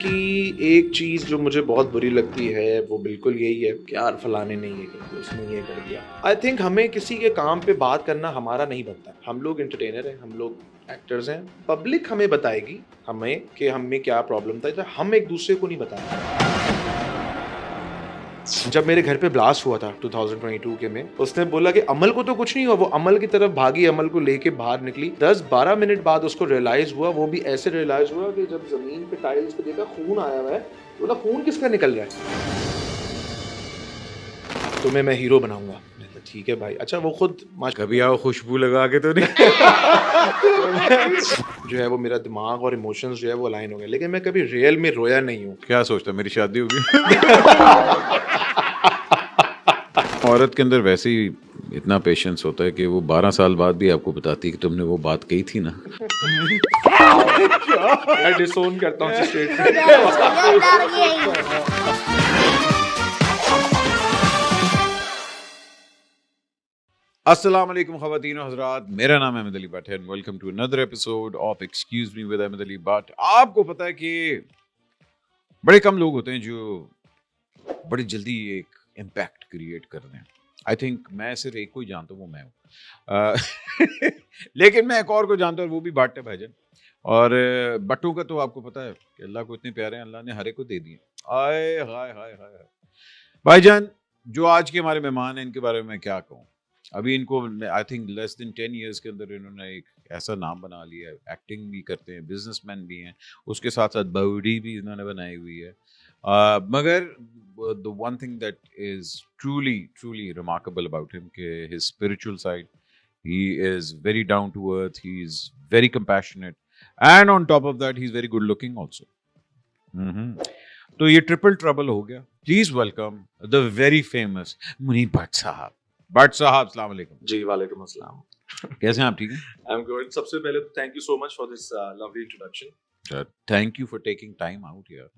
कि एक चीज़ जो मुझे बहुत बुरी लगती है वो बिल्कुल यही है कि यार फलाने ने ये कर दिया, उसने ये कर दिया। आई थिंक हमें किसी के काम पे बात करना हमारा नहीं बनता। हम लोग एंटरटेनर हैं, हम लोग एक्टर्स हैं। पब्लिक हमें बताएगी हमें कि हमें क्या प्रॉब्लम था, हम एक दूसरे को नहीं बताएंगे। जब मेरे घर पे ब्लास्ट हुआ था 2022 के में, उसने बोला कि अमल को तो कुछ नहीं हुआ। वो अमल की तरफ भागी, अमल को लेके बाहर निकली। 10-12 मिनट बाद उसको रियलाइज हुआ, वो भी ऐसे रियलाइज हुआ कि जब जमीन पे टाइल्स पे देखा खून आया हुआ है, तो बोला खून किसका निकल रहा है? तुम्हें मैं हीरो बनाऊंगा। मैंने कहा ठीक है भाई। अच्छा वो खुद कभी आओ खुशबू लगा के तो नहीं। जो है वो मेरा दिमाग और इमोशंस जो है वो अलाइन हो गए, लेकिन मैं कभी रियल में रोया नहीं हूँ। क्या सोचता मेरी शादी होगी? औरत के अंदर वैसे ही इतना पेशेंस होता है कि वो 12 साल बाद भी आपको बताती है कि तुमने वो बात कही थी ना। मैं डिसोन करता हूँ स्टेटमेंट। अस्सलाम वालेकुम ख़वातीन और हज़रात, मेरा नाम है Ahmad Ali Bhatt and welcome to another episode of excuse me with Ahmad Ali Bhatt. आपको पता है कि बड़े कम लोग होते हैं जो बड़ी जल्दी एक इम्पैक्ट क्रिएट कर दें। आई थिंक मैं सिर्फ एक को ही जानता हूँ, वो मैं हूँ। लेकिन मैं एक और को जानता हूँ, वो भी भट्ट है भाईजान। और भट्टों का तो आपको पता है कि अल्लाह को इतने प्यारे हैं, अल्लाह ने हर एक को दे दिए। आए हाय हाय हाय भाईजान, जो आज के हमारे मेहमान हैं इनके बारे में मैं क्या कहूँ। अभी इनको I think less than 10 years के अंदर इन्होंने एक ऐसा नाम बना लिया है। एक्टिंग भी करते हैं, बिजनेसमैन भी हैं, उसके साथ साथ बॉडी भी इन्होंने बनाई हुई है। मगर the one thing that is truly remarkable about him कि his spiritual side, he is very down to earth, he is very compassionate, and on top of that he's very good looking also. तो ये triple trouble हो गया। Please welcome the very famous Munir Bhatt साहब। भट्ट साहब, अस्सलाम वालेकुम। जी वालेकुम अस्सलाम। कैसे हैं आप? ठीक हैं? I am good. सबसे पहले तो thank you so much for this lovely introduction. Thank you for taking time out here.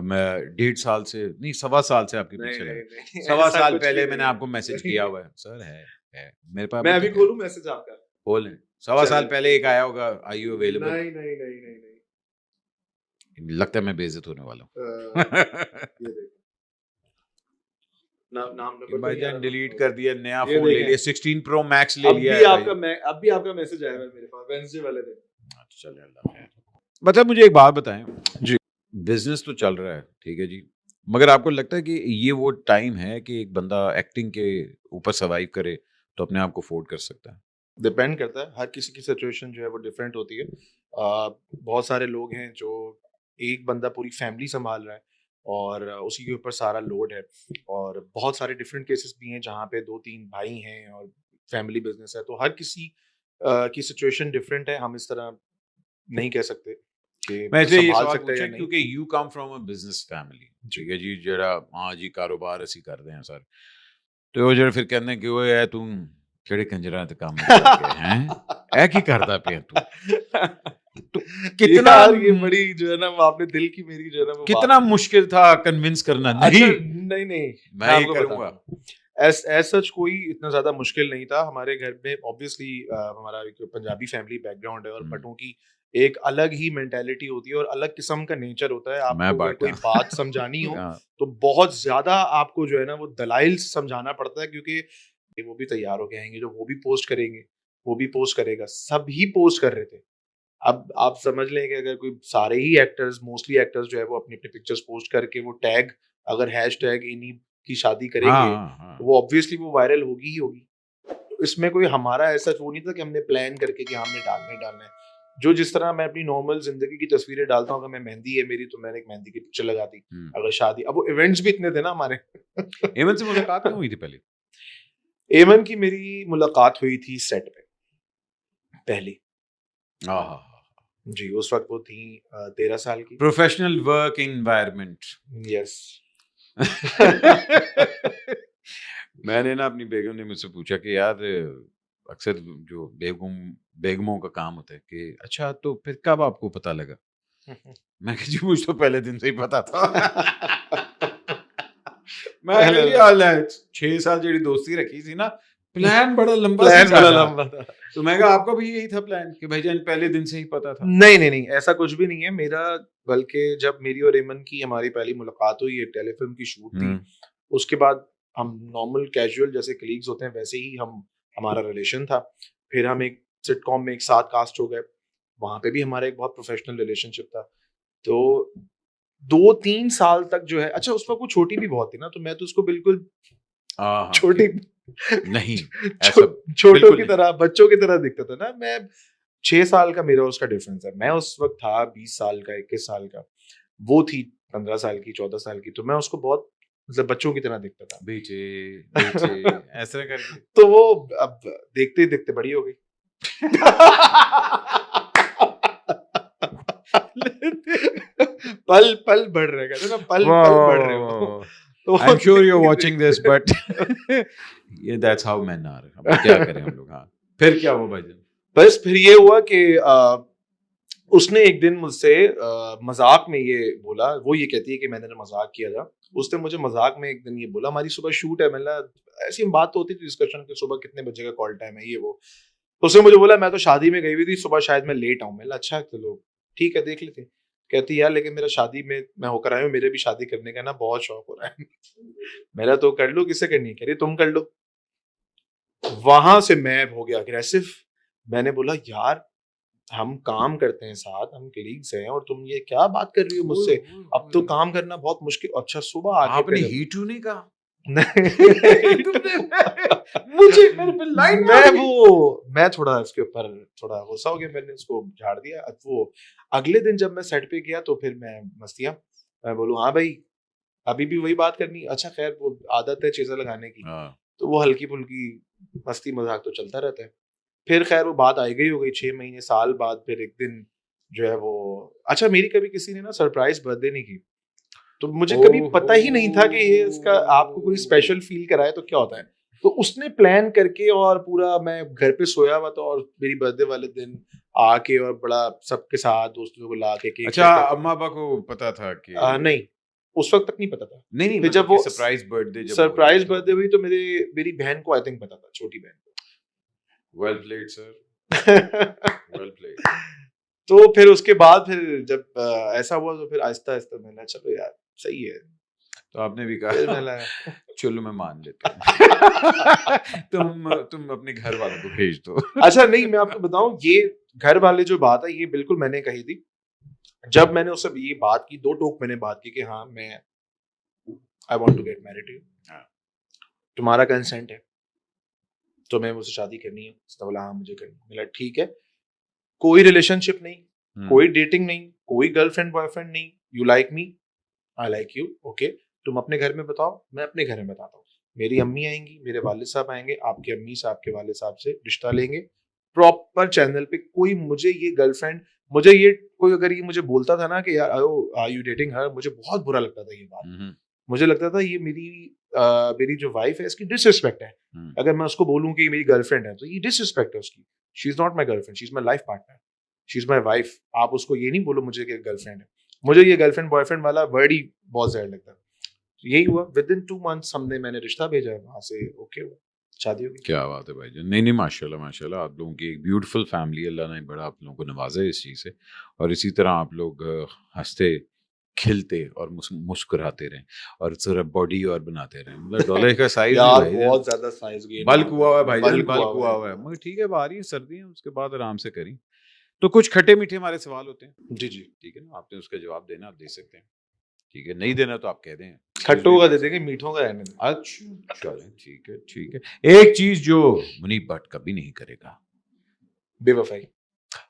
मैं 1.5 साल से नहीं, 1.25 साल से आपके पीछे लगा। 1.25 साल पहले मैंने आपको मैसेज किया हुआ है सर। है मेरे पास। मैं अभी खोलूं मैसेज आपका? खोल। 1.25 साल पहले एक आया होगा, आर यू अवेलेबल? नहीं। लगता है मैं बेइज्जत होने वाला हूँ। ये देखो नाम नंबर भाईजान डिलीट कर दिया, नया ये फोन ले देखें। लिया, 16 प्रो मैक्स ले लिया अभी है आपका अब भी आपका मैसेज आया है मेरे पास वेडनेसडे वाले दिन। चलिए, अल्लाह खैर। मतलब मुझे एक बात बताएं जी। बिजनेस तो चल रहा है, ठीक है जी, मगर आपको लगता है कि ये वो टाइम है कि एक बंदा एक्टिंग के ऊपर सर्वाइव करे तो अपने आप को अफोर्ड कर सकता है? डिपेंड करता है, हर किसी की सिचुएशन जो है वो डिफरेंट होती है। बहुत सारे लोग हैं जो एक बंदा पूरी फैमिली संभाल रहा है और उसी के ऊपर सारा लोड है, और बहुत सारे डिफरेंट केसेस भी हैं जहाँ पे 2-3 भाई हैं और फैमिली बिजनेस है। तो हर किसी की सिचुएशन डिफरेंट है। हम इस तरह नहीं कह सकते कि मैं इसलिए ये संभाल सवाल सकते हैं पूछा या नहीं। क्योंकि you come from a business family, ठीक है जी, जरा हाँ जी कारोबार असी करते हैं सर, तो वो जरा फिर कहते हैं कि वो है तू ਕਿਹੜੇ ਕੰਜਰਾਂ ਤੇ ਕੰਮ ਕਰਕੇ हैं ऐ की करता पे तू तो कितना यार ये बड़ी जो है ना वो आपने दिल की मेरी जो है ना वो कितना मुश्किल था कन्विंस करना। नहीं नहीं मैं ये करूंगा। एज सच कोई इतना ज्यादा मुश्किल नहीं था। हमारे घर में ऑब्वियसली हमारा एक पंजाबी फैमिली बैकग्राउंड है और भट्टों की एक अलग ही मेंटालिटी होती है और अलग किस्म का नेचर होता है। आपको अगर कोई बात समझानी हो तो बहुत ज्यादा आपको जो है ना वो दलाइल समझाना पड़ता है, क्योंकि वो भी तैयार हो के आएंगे, जो वो भी पोस्ट करेंगे, वो भी पोस्ट करेगा, सब ही पोस्ट कर रहे थे। अब आप समझ लें कि अगर कोई सारे ही एक्टर्स, मोस्टली एक्टर्स जो है वो अपनी अपनी पिक्चर्स पोस्ट करके वो टैग, अगर हैशटैग इन्हीं की शादी करेंगे तो वो ऑब्वियसली वो वायरल होगी ही होगी। तो इसमें कोई हमारा ऐसा वो नहीं था कि हमने प्लान करके कि हमने डालना है। जो जिस तरह मैं अपनी नॉर्मल जिंदगी की तस्वीरें डालता हूँ, अगर मैं मेहंदी है मेरी तो मैंने एक मेहंदी की पिक्चर लगा दी। अगर शादी, अब वो इवेंट्स भी इतने थे ना हमारे। एमन से मुलाकात क्यों हुई थी पहले? एमन की मेरी मुलाकात हुई थी सेट पे पहली। जी, उस वक्त वो थी 13 साल की। Professional work environment. यस। मैंने ना अपनी बेगम ने मुझसे पूछा कि यार अक्सर जो बेगमों का काम होता है कि अच्छा तो फिर कब आपको पता लगा? मैं कहा जी मुझे तो पहले दिन से ही पता था। मैं 6 साल जी दोस्ती रखी थी ना, प्लान बड़ा लंबा प्लान बड़ा लंबा था। तो मैं कहा आपका भी यही था प्लान कि भाईजान पहले दिन से ही पता था? नहीं, ऐसा कुछ भी नहीं है मेरा। बल्कि जब मेरी और एमन की हमारी पहली मुलाकात हुई, एक टेलीफिल्म की शूट थी, उसके बाद हम नॉर्मल कैजुअल जैसे कलीग्स होते हैं वैसे ही हमारा रिलेशन था। फिर हम एक सिटकॉम में एक साथ कास्ट हो गए, वहां पे भी हमारा एक बहुत प्रोफेशनल रिलेशनशिप था। तो 2-3 साल तक जो है, अच्छा उस वक्त वो छोटी भी बहुत थी ना, तो मैं तो उसको बिल्कुल छोटी नहीं छोटों की तरह, बच्चों की तरह दिखता था ना। मैं 6 साल का मेरा उसका डिफरेंस है। मैं उस वक्त था 20 साल का, 21 साल का, वो थी 15 साल की, 14 साल की। तो मैं उसको बहुत मतलब बच्चों की तरह दिखता था। बेचे ऐसा करके तो वो अब देखते देखते बड़ी हो गई। पल पल बढ़ रहे, कहते ना, पल पल बढ़ रहे हो। तो I'm sure you're watching this, but yeah, that's how men are. अब क्या करें हम लोग। हाँ, फिर क्या हुआ भाईजान? बस फिर ये हुआ कि उसने एक दिन मुझसे मजाक में ये बोला, वो ये कहती है कि मैंने मजाक किया था। उसने मुझे मजाक में एक दिन ये बोला, हमारी सुबह शूट है, मतलब ऐसी बात तो होती थी डिस्कशन के सुबह कितने बजे का कॉल टाइम है ये वो। तो उसने मुझे बोला मैं तो शादी में गई हुई थी, सुबह शायद मैं लेट आऊँ। मैंने अच्छा चलो ठीक है देख लेते। कहती यार लेकिन मेरा शादी में मैं होकर आई हूँ, मेरे भी शादी करने का ना बहुत शौक हो रहा है। मेरा तो कर लो, किससे करनी है? कह रही तुम कर लो। वहां से मैं हो गया अग्रेसिव। मैंने बोला यार हम काम करते हैं साथ, हम कलीग्स हैं, और तुम ये क्या बात कर रही हो मुझसे? अब तो काम करना बहुत मुश्किल। अच्छा सुबह आके आपने फिर ही टू नहीं कहा? नहीं मुझे मेरे पे लाइन मैं थोड़ा इसके ऊपर थोड़ा गुस्सा हो गया, मैंने उसको झाड़ दिया। अब वो अगले दिन जब मैं सेट पे गया तो फिर मैं मस्तियां, मैं बोलूँ हाँ भाई अभी भी वही बात करनी? अच्छा खैर वो आदत है चीजें लगाने की, तो वो हल्की फुल्की मस्ती मजाक तो चलता रहता है। फिर खैर वो बात आई गई हो गई, 6 महीने साल बाद फिर एक दिन जो है वो, अच्छा मेरी कभी किसी ने ना सरप्राइज बर्थडे नहीं की, तो मुझे कभी पता ही नहीं था कि ये इसका आपको कोई स्पेशल फील कराए तो क्या होता है। तो उसने प्लान करके, और पूरा मैं घर पे सोया हुआ था, और मेरी बर्थडे वाले दिन आके और बड़ा सबके साथ दोस्तों को ला के केक। अच्छा अम्मा पापा को पता था कि? नहीं उस वक्त तक नहीं पता था। नहीं फिर जब मतलब वो सरप्राइज बर्थडे सरप्राइज बर्थडे हुई तो मेरी बहन को आई थिंक पता था, छोटी बहन को। Well played sir, well played. तो फिर उसके बाद फिर जब ऐसा हुआ तो फिर आहिस्ता आहिस्ता मैंने चलो यार सही है, तो आपने भी फिर कहा मैंने चलो मैं मान लेता हूँ। तुम अपने घर वालों को भेज दो। अच्छा नहीं मैं आपको बताऊं, ये घर वाले जो बात है ये बिल्कुल मैंने कही थी। जब मैंने उससे ये बात की, 2 टोक मैंने बात की कि हाँ मैं I want to get married to you, तुम्हारा कंसेंट है तो मैं मुझसे शादी करनी है? उसने बोला हाँ मुझे करनी है। बोला ठीक है, कोई रिलेशनशिप नहीं, कोई डेटिंग नहीं, कोई गर्लफ्रेंड बॉयफ्रेंड नहीं, you like me, I like you, okay. तुम अपने घर में बताओ, मैं अपने घर में बताता हूँ। मेरी अम्मी आएंगी, मेरे वालिद साहब आएंगे, आपकी अम्मी से आपके वालिद साहब से रिश्ता लेंगे प्रॉपर चैनल पे। कोई मुझे ये गर्लफ्रेंड, मुझे ये कोई अगर ये मुझे बोलता था ना कि यार आर यू डेटिंग हर, मुझे बहुत बुरा लगता था ये बात। मुझे लगता था ये मेरी जो वाइफ है इसकी डिसरिस्पेक्ट है। अगर मैं उसको बोलूं कि मेरी गर्लफ्रेंड है तो ये डिसरिस्पेक्ट है उसकी। She is not my girlfriend, she is my life partner, she is my wife. आप उसको ये नहीं बोलो मुझे कि गर्लफ्रेंड है। मुझे ये गर्लफ्रेंड बॉयफ्रेंड वाला वर्ड ही बहुत ज्यादा लगता है। तो यही हुआ, विद इन 2 मंथ्स मैंने रिश्ता भेजा, वहां से ओके हुआ, शादी होगी। क्या बात है भाई जान। नहीं नहीं माशाल्लाह माशाल्लाह, आप लोगों की एक ब्यूटीफुल फैमिली, अल्लाह ने बड़ा आप लोगों को नवाजा है इस चीज़ से। और इसी तरह आप लोग हंसते खिलते और मुस्कुराते रहें और जरा बॉडी और बनाते रहें। मतलब डॉलर का साइज यार बहुत ज्यादा साइज गेन बल्क हुआ हुआ है भाईजान, बल्क हुआ हुआ है। मगर ठीक है अब आ रही है सर्दियाँ, उसके बाद आराम से करी। तो कुछ खट्टे मीठे हमारे सवाल होते हैं। जी जी ठीक है ना, आपने उसका जवाब देना, आप दे सकते हैं। ठीक है, नहीं देना तो आप कह दें। खट्टों का दे देंगे, मीठों का रहने दें। अच्छा चलें ठीक है ठीक है। एक चीज जो मुनीब भट्ट कभी नहीं करेगा? बेवफाई।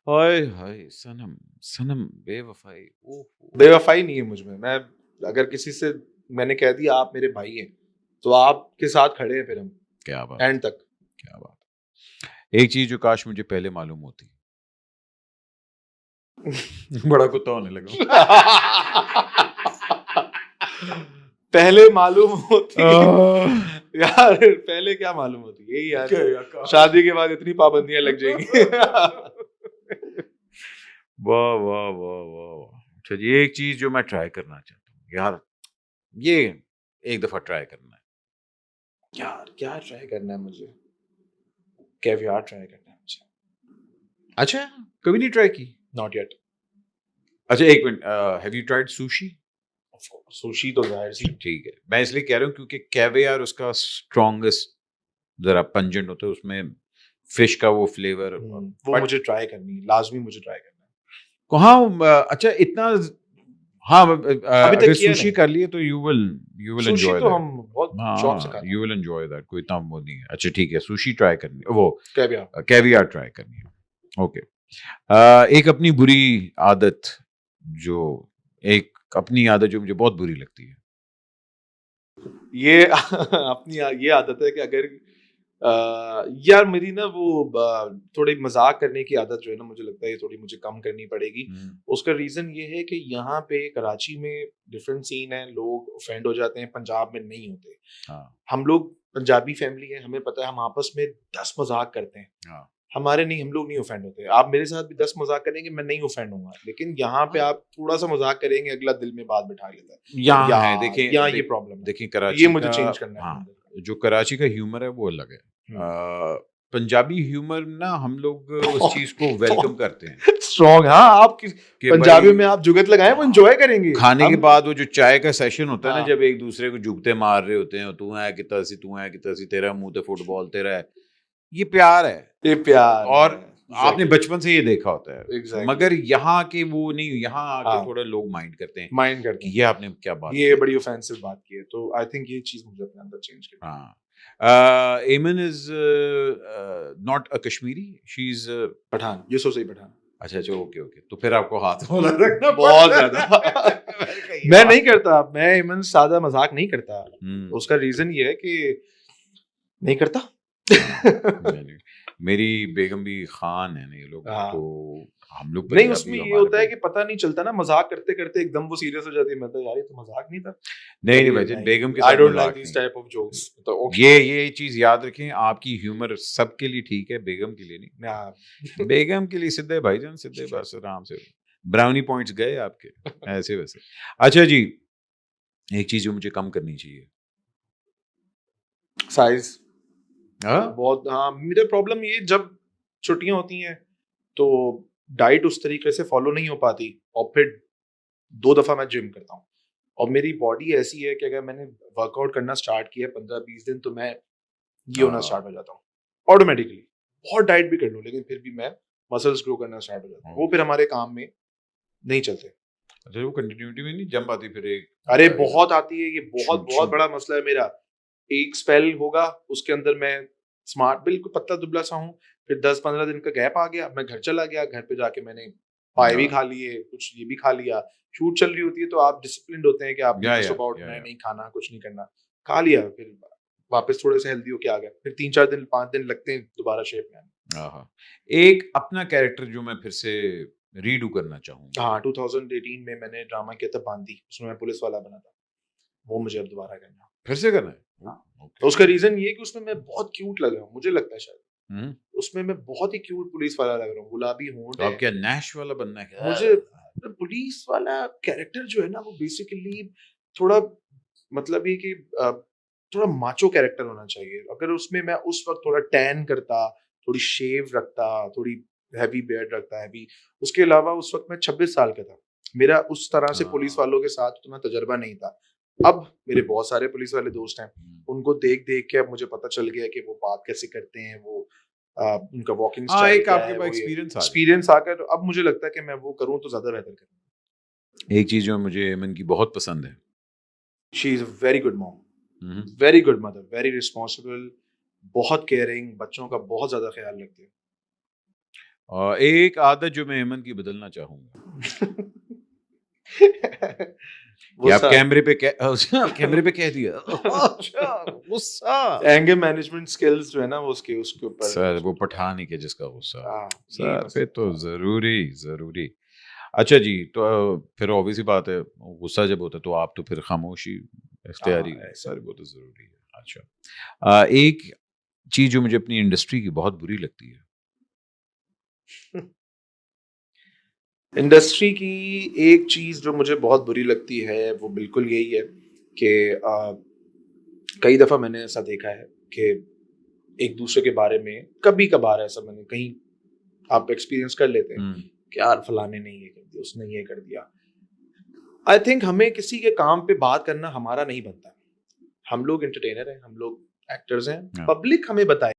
हाय हाय सनम, सनम बेवफाई। ओहो बेवफाई नहीं है मुझ में। मैं अगर किसी से मैंने कह दिया आप मेरे भाई हैं तो आपके साथ खड़े हैं फिर हम क्या बात, एंड तक। क्या बात। एक चीज जो काश मुझे पहले मालूम होती। बड़ा कुत्ता होने लगा। पहले मालूम होती यार, पहले क्या मालूम होती यही यार, शादी के बाद इतनी पाबंदियां लग जाएंगी। वाह वाह वाह वाह। अच्छा जी, एक चीज जो मैं ट्राई करना चाहता हूँ यार, ये एक दफा ट्राई करना है। यार क्या ट्राई करना है मुझे? कैवियार ट्राई करना है मुझे। अच्छा, कभी नहीं ट्राई की? Not yet. अच्छा एक minute, have you tried sushi? Sushi तो जाहिर सी। ठीक है, मैं इसलिए कह रहा हूँ क्योंकि कैवियार उसका स्ट्रॉन्गेस्ट जरा पंजेंट होता है, उसमें फिश का वो फ्लेवर। वो मुझे ट्राई करनी है, लाजमी मुझे ट्राई करना है। कहाँ अच्छा इतना, हाँ अभी तक अगर किया सुशी नहीं। कर लिए तो यू विल सुशी एंजॉय तो दैट। हम बहुत शौक से हाँ खाते यू विल एंजॉय दैट, कोई इतना वो नहीं है। अच्छा ठीक है, सुशी ट्राई करनी है, वो हैं। कैवियार। कैवियार ट्राई करनी है। ओके, एक अपनी बुरी आदत, जो एक अपनी आदत जो मुझे बहुत बुरी लगती है। ये अपनी ये आदत है कि अगर यार मेरी ना वो थोड़ी मजाक करने की आदत जो है ना, मुझे लगता है ये थोड़ी मुझे कम करनी पड़ेगी। उसका रीजन ये है कि यहाँ पे कराची में डिफरेंट सीन है, लोग ऑफेंड हो जाते हैं, पंजाब में नहीं होते। हाँ हम लोग पंजाबी फैमिली है, हमें पता है हम आपस में 10 मजाक करते हैं। हाँ हमारे नहीं, हम लोग नहीं ऑफेंड होते। आप मेरे साथ भी 10 मजाक करेंगे, मैं नहीं ऑफेंड होऊंगा, लेकिन यहाँ पे आप थोड़ा सा मजाक करेंगे, अगला दिल में बात बिठा लेता है। यहाँ है, यार देखिए यहाँ ये प्रॉब्लम है, देखिए तो कराची ये मुझे का, चेंज करना है हाँ अपने अंदर। जो कराची का ह्यूमर है वो अलग है। पंजाबी ह्यूमर ना हम लोग उस चीज को वेलकम करते हैं स्ट्रॉन्ग। हाँ, आप कि पंजाबी भाई में आप जुगत लगाएं, वो एंजॉय करेंगे। खाने के हम बाद वो जो चाय का सेशन होता है ना, हाँ, जब एक दूसरे को जुगते मार रहे होते हैं, तू है कितना सी तेरा मुंह ते फुटबॉल तेरा है, ये प्यार है। ये प्यार और है। आपने Exactly, बचपन से ये देखा होता है। exactly. मगर यहाँ के वो नहीं, यहाँ आके हाँ, थोड़ा लोग माइंड करते हैं माइंड करते कि हैं, ये आपने क्या बात ये की। बड़ी ऑफेंसिव बात की है, तो आई थिंक ये चीज मुझे अपने अंदर चेंज करनी है। हाँ, Aiman is not a Kashmiri, she is Pathan, ये सही पठान। अच्छा अच्छा, ओके ओके, तो फिर आपको हाथ वाला रखना बहुत पड़ता ज्यादा। है। मैं नहीं करता, मैं इमन सादा मजाक नहीं करता। हम्म, उसका रीजन ये है कि नहीं करता। नहीं, मेरी बेगम भी खान है ना, ये लोग हाँ, तो हम लोग नहीं उसमें पंजाबी, ये हमारे होता है पे कि पता नहीं चलता ना, मजाक करते करते एकदम वो सीरियस हो जाती है। मैं तो यार ये तो मजाक नहीं था। नहीं नहीं अरे भाई, बेगम के आई साथ डोंट लाइक मजाक दिस नहीं। Type of jokes. तो ओके, ये चीज याद रखें, आपकी ह्यूमर सबके लिए ठीक है, बेगम के लिए नहीं। हाँ। बेगम के लिए सीधे भाईजान, सीधे बस आराम से ब्राउनी पॉइंट्स गए आपके, ऐसे वैसे। अच्छा जी, एक चीज जो मुझे कम करनी चाहिए। साइज हाँ बहुत। हाँ, मेरा प्रॉब्लम ये, जब छुट्टियां होती हैं तो डाइट उस तरीके से फॉलो नहीं हो पाती, और फिर 2 दफा मैं जिम करता हूँ, और मेरी बॉडी ऐसी है कि अगर मैंने वर्कआउट करना स्टार्ट किया 15-20 दिन, तो मैं ये होना स्टार्ट हो जाता हूँ ऑटोमेटिकली। बहुत डाइट भी कर लूँ, लेकिन फिर भी मैं मसल्स ग्रो करना स्टार्ट हो जाता हूँ, वो फिर हमारे काम में नहीं चलते। अच्छा, वो कंटिन्यूटी में नहीं जंप आती फिर एक? अरे बहुत आती है, ये बहुत छू बहुत छू बड़ा मसला है मेरा। एक स्पेल होगा, उसके अंदर मैं स्मार्ट बिल्कुल पतला दुबला सा हूँ, फिर 10-15 दिन का गैप आ गया, मैं घर चला गया, घर पे जाके मैंने पाए भी खा लिए, कुछ ये भी खा लिया। शूट चल रही होती है तो आप डिसिप्लिन्ड होते हैं कि आपने सुबह उठना है, नहीं खाना, कुछ नहीं करना, खा लिया, फिर वापस थोड़े से हेल्दी होके आ गया, फिर 3-4 दिन 5 दिन लगते हैं दोबारा शेप में आने। हाँ, एक अपना कैरेक्टर जो मैं फिर से रीडू करना चाहूंगा। हाँ, 2018 में मैंने ड्रामा किया था बांदी, उसमें मैं पुलिस वाला बना था, वो मुझे अब दोबारा करना। फिर से करना है? हाँ, तो उसका रीजन ये है कि उसमें मैं बहुत क्यूट लग रहा हूँ, मुझे लगता है शायद उसमें मैं बहुत ही क्यूट पुलिस वाला लग रहा हूँ, गुलाबी होंठ तो है। आप क्या नैश वाला बनना है क्या? मुझे पुलिस वाला कैरेक्टर जो है ना, वो बेसिकली थोड़ा, मतलब ये कि थोड़ा माचो कैरेक्टर होना चाहिए। अगर उसमें मैं उस वक्त थोड़ा टैन करता, थोड़ी शेव रखता, थोड़ी हैवी बियर्ड रखता, हैवी, उसके अलावा उस वक्त मैं 26 साल का था, मेरा उस तरह से पुलिस वालों के साथ उतना तजर्बा नहीं था। अब मेरे बहुत सारे पुलिस वाले दोस्त हैं, उनको देख देख के अब मुझे पता चल गया कि वो बात कैसे करते हैं, वो उनका वॉकिंग स्टाइल एक क्या आपके है, पास वो एक्सपीरियंस आकर अब मुझे लगता है कि मैं वो करूं तो ज्यादा बेहतर करूं। एक चीज जो मुझे एमन की बहुत पसंद है, she is a very good mom, very good mother, very responsible, बहुत केयरिंग, बच्चों का बहुत ज्यादा ख्याल रखती है। और एक आदत जो मैं एमन की बदलना चाहूंगा कि आप कैमरे पे कह दिया। अच्छा, गुस्सा। एंगर मैनेजमेंट स्किल्स जो है ना, वो उसके ऊपर सर वो पठान ही के जिसका गुस्सा। यही सर फिर मसला तो जरूरी। अच्छा जी, तो फिर ऑब्वियस ही बात है, गुस्सा जब होता है तो आप तो फिर खामोशी इख्तियारी, सर वो तो जरूरी है। अच्छा, एक चीज जो मुझे अपनी इंडस्ट्री की बहुत बुरी लगती है। इंडस्ट्री की एक चीज जो मुझे बहुत बुरी लगती है, वो बिल्कुल यही है कि कई दफा मैंने ऐसा देखा है कि एक दूसरे के बारे में कभी कभार ऐसा मैंने कहीं आप एक्सपीरियंस कर लेते हैं कि यार फलाने ने ये कर दिया, उसने ये कर दिया। आई थिंक हमें किसी के काम पे बात करना हमारा नहीं बनता। हम लोग एंटरटेनर हैं, हम लोग एक्टर्स हैं, पब्लिक हमें बताए